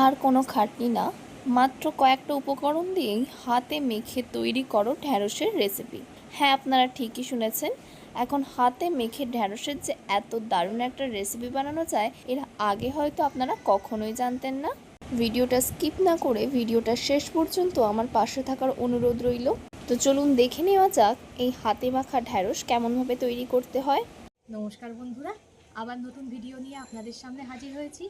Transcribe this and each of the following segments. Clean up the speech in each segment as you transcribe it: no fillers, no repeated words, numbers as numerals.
আর কোনো খাটনি না, মাত্র কয়েকটা উপকরণ দিয়েই হাতে মেখে তৈরি করো ঢ্যাঁড়সের রেসিপি। হ্যাঁ, আপনারা ঠিকই শুনেছেন। এখন হাতে মেখে ঢ্যাঁড়সের যে এত দারুণ একটা রেসিপি বানানো যায়, এর আগে হয়তো আপনারা কখনোই জানতেন না। ভিডিওটা স্কিপ না করে ভিডিওটা শেষ পর্যন্ত আমার পাশে থাকার অনুরোধ রইল। তো চলুন দেখে নেওয়া যাক এই হাতে মাখা ঢ্যাঁড়স কেমনভাবে তৈরি করতে হয়। নমস্কার বন্ধুরা, আবার নতুন ভিডিও নিয়ে আপনাদের সামনে হাজির হয়েছি।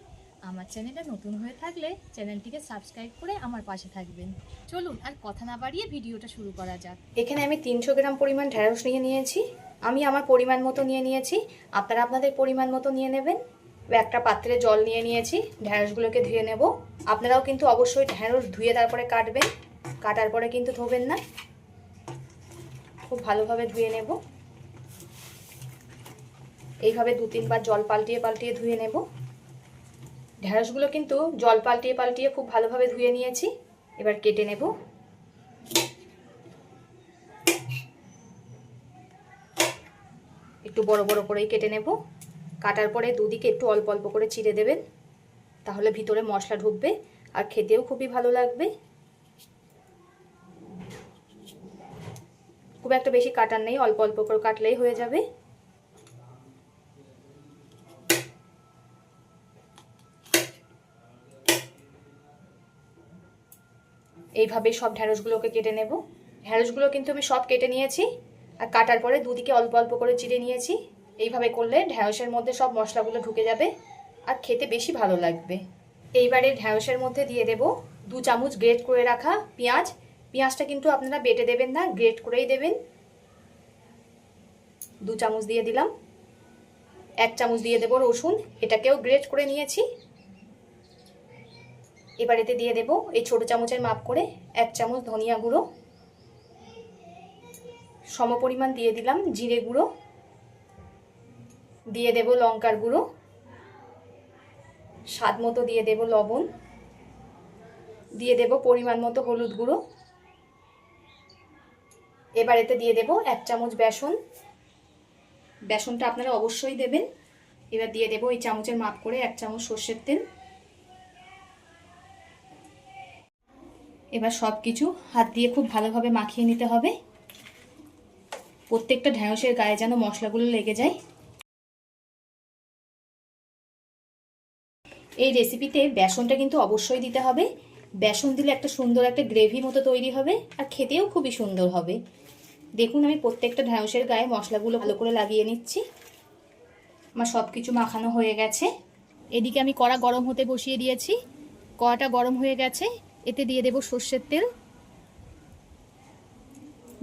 আমার চ্যানেলটা নতুন হয়ে থাকলে চ্যানেলটিকে সাবস্ক্রাইব করে আমার পাশে থাকবেন। চলুন আর কথা না বাড়িয়ে ভিডিওটা শুরু করা যাক। এখানে আমি 300 গ্রাম পরিমাণ ঢ্যাঁড়স নিয়ে নিয়েছি। আমি আমার পরিমাণ মতো নিয়ে নিয়েছি, আপনারা আপনাদের পরিমাণ মতো নিয়ে নেবেন। একটা পাত্রে জল নিয়ে নিয়েছি, ঢ্যাঁড়সগুলোকে ধুয়ে নেব। আপনারাও কিন্তু অবশ্যই ঢ্যাঁড়স ধুয়ে তারপরে কাটবেন, কাটার পরে কিন্তু ধোবেন না, খুব ভালোভাবে ধুয়ে নেব। এইভাবে 2-3 বার জল পাল্টিয়ে পাল্টিয়ে ধুয়ে নেব। ঢ্যাঁড়সগুলো কিন্তু জল পাল্টিয়ে পাল্টিয়ে খুব ভালোভাবে ধুয়ে নিয়েছি। এবার কেটে নেব। একটু বড় বড় করেই কেটে নেব। কাটার পরে দুদিকে একটু অল্প অল্প করে চিড়ে দেবেন, তাহলে ভিতরে মশলা ঢুকবে আর খেতেও খুবই ভালো লাগবে। খুব একটা বেশি কাটার নেই, অল্প অল্প করে কাটলেই হয়ে যাবে। এইভাবে সব ঢ্যাঁড়সগুলোকে কেটে নেব। ঢ্যাঁড়সগুলো কিন্তু আমি সব কেটে নিয়েছি আর কাটার পরে দুদিকে অল্প অল্প করে চিড়ে নিয়েছি। এইভাবে করলে ঢ্যাঁড়সের মধ্যে সব মশলাগুলো ঢুকে যাবে আর খেতে বেশি ভালো লাগবে। এইবারে ঢ্যাঁড়সের মধ্যে দিয়ে দেব 2 চামচ গ্রেট করে রাখা পেঁয়াজ। পেঁয়াজটা কিন্তু আপনারা বেটে দেবেন না, গ্রেট করেই দেবেন। 2 চামচ দিয়ে দিলাম। 1 চামচ দিয়ে দেব রসুন, এটাকেও গ্রেট করে নিয়েছি। এবার এতে দিয়ে দেব এই ছোট চামচের মাপ করে 1 চামচ ধনিয়া গুঁড়ো। সমপরিমাণ দিয়ে দিলাম জিরে গুঁড়ো, দিয়ে দেব লঙ্কার গুঁড়ো, স্বাদ মতো দিয়ে দেব লবণ, দিয়ে দেব পরিমাণ মতো হলুদ গুঁড়ো। এবার এতে দিয়ে দেব 1 চামচ বেসন। বেসনটা আপনারা অবশ্যই দেবেন। এবার দিয়ে দেব এই চামচের মাপ করে 1 চামচ সর্ষের তেল। এবার সব কিছু হাত দিয়ে খুব ভালোভাবে মাখিয়ে নিতে হবে, প্রত্যেকটা ঢ্যাঁড়সের গায়ে যেন মশলাগুলো লেগে যায়। এই রেসিপিতে বেসনটা কিন্তু অবশ্যই দিতে হবে। বেসন দিলে একটা সুন্দর একটা গ্রেভি মতো তৈরি হবে আর খেতেও খুবই সুন্দর হবে। দেখুন আমি প্রত্যেকটা ঢ্যাঁড়সের গায়ে মশলাগুলো ভালো করে লাগিয়ে নিচ্ছি। আমার সব কিছু মাখানো হয়ে গেছে। এদিকে আমি কড়া গরম হতে বসিয়ে দিয়েছি। কড়াটা গরম হয়ে গেছে, এতে দিয়ে দেব সর্ষের তেল।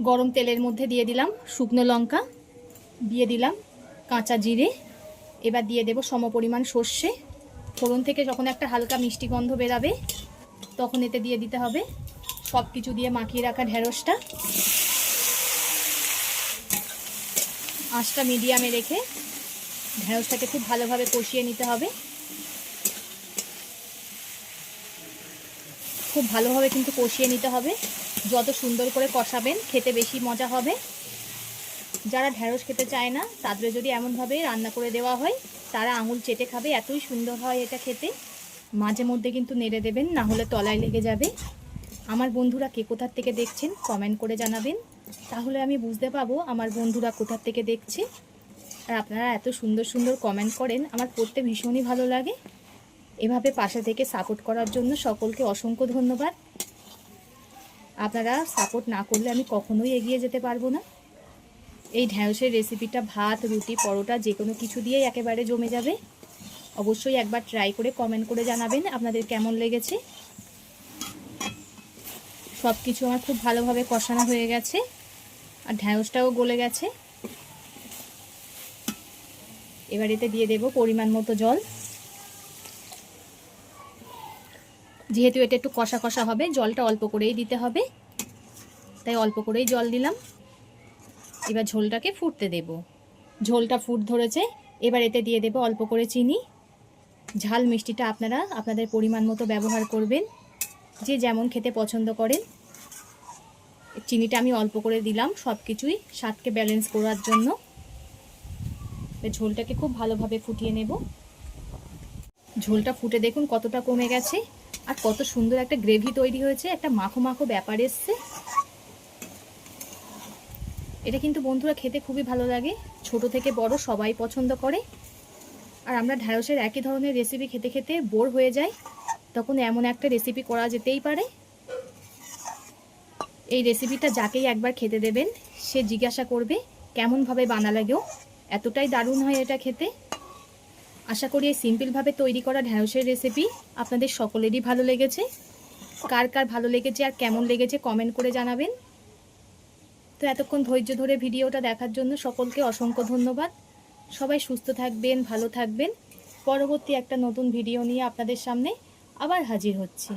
গরম তেলের মধ্যে দিয়ে দিলাম শুকনো লঙ্কা, দিয়ে দিলাম কাঁচা জিরে। এবার দিয়ে দেব সমপরিমাণ সর্ষে। ফোড়ন থেকে যখন একটা হালকা মিষ্টি গন্ধ বেরাবে তখন এতে দিয়ে দিতে হবে সব কিছু দিয়ে মাখিয়ে রাখা ঢ্যাঁড়সটা। আঁচটা মিডিয়ামে রেখে ঢ্যাঁড়সটাকে খুব ভালোভাবে কষিয়ে নিতে হবে। খুব ভালোভাবে কিন্তু কষিয়ে নিতে হবে। যত সুন্দর করে কষাবেন খেতে বেশি মজা হবে। যারা ঢ্যাঁড়স খেতে চায় না তাদের যদি এমনভাবে রান্না করে দেওয়া হয় তারা আঙুল চেটে খাবে, এতই সুন্দর হয় এটা খেতে। মাঝে মধ্যে কিন্তু নেড়ে দেবেন, না হলে তলায় লেগে যাবে। আমার বন্ধুরা কে কোথার থেকে দেখছেন কমেন্ট করে জানাবেন, তাহলে আমি বুঝতে পাবো আমার বন্ধুরা কোথার থেকে দেখছে। আর আপনারা এত সুন্দর সুন্দর কমেন্ট করেন, আমার পড়তে ভীষণই ভালো লাগে। এভাবে পাশে থেকে সাপোর্ট করার জন্য সকলকে অসংখ্য ধন্যবাদ। আপনারা সাপোর্ট না করলে আমি কখনোই এগিয়ে যেতে পারবো না। এই ঢ্যাঁড়সের রেসিপিটা ভাত, রুটি, পরোটা যে কোনো কিছু দিয়েই একেবারে জমে যাবে। অবশ্যই একবার ট্রাই করে কমেন্ট করে জানাবেন আপনাদের কেমন লেগেছে। সব কিছু আমার খুব ভালোভাবে কষানো হয়ে গেছে আর ঢ্যাঁড়সটাও গলে গেছে। এবার এতে দিয়ে দেব পরিমাণ মতো জল। যেহেতু এটা একটু কষা কষা হবে, জলটা অল্প করেই দিতে হবে, তাই অল্প করেই জল দিলাম। এবার ঝোলটাকে ফুটতে দেব। ঝোলটা ফুট ধরেছে, এবার এতে দিয়ে দেব অল্প করে চিনি। ঝাল মিষ্টিটা আপনারা আপনাদের পরিমাণ মতো ব্যবহার করবেন, যে যেমন খেতে পছন্দ করেন। চিনিটা আমি অল্প করে দিলাম সব কিছুই স্বাদকে ব্যালেন্স করার জন্য। ঝোলটাকে খুব ভালোভাবে ফুটিয়ে নেব। ঝোলটা ফুটে দেখুন কতটা কমে গেছে আর কত সুন্দর একটা গ্রেভি তৈরি হয়েছে, একটা মাখো মাখো ব্যাপার এসছে। এটা কিন্তু বন্ধুরা খেতে খুবই ভালো লাগে, ছোট থেকে বড় সবাই পছন্দ করে। আর আমরা ঢ্যাঁড়সের একই ধরনের রেসিপি খেতে খেতে বোর হয়ে যাই, তখন এমন একটা রেসিপি করা যেতেই পারে। এই রেসিপিটা যাকেই একবার খেতে দেবেন সে জিজ্ঞাসা করবে কেমনভাবে বানালে গো, এতটাই দারুণ হয় এটা খেতে। আশা করি এই সিম্পলভাবে তৈরি করা ঢ্যাঁড়সের রেসিপি আপনাদের সকলেরই ভালো লেগেছে। কার কার ভালো লেগেছে আর কেমন লেগেছে কমেন্ট করে জানাবেন। তো এতক্ষণ ধৈর্য ধরে ভিডিওটা দেখার জন্য সকলকে অসংখ্য ধন্যবাদ। সবাই সুস্থ থাকবেন, ভালো থাকবেন। পরবর্তী একটা নতুন ভিডিও নিয়ে আপনাদের সামনে আবার হাজির হচ্ছি।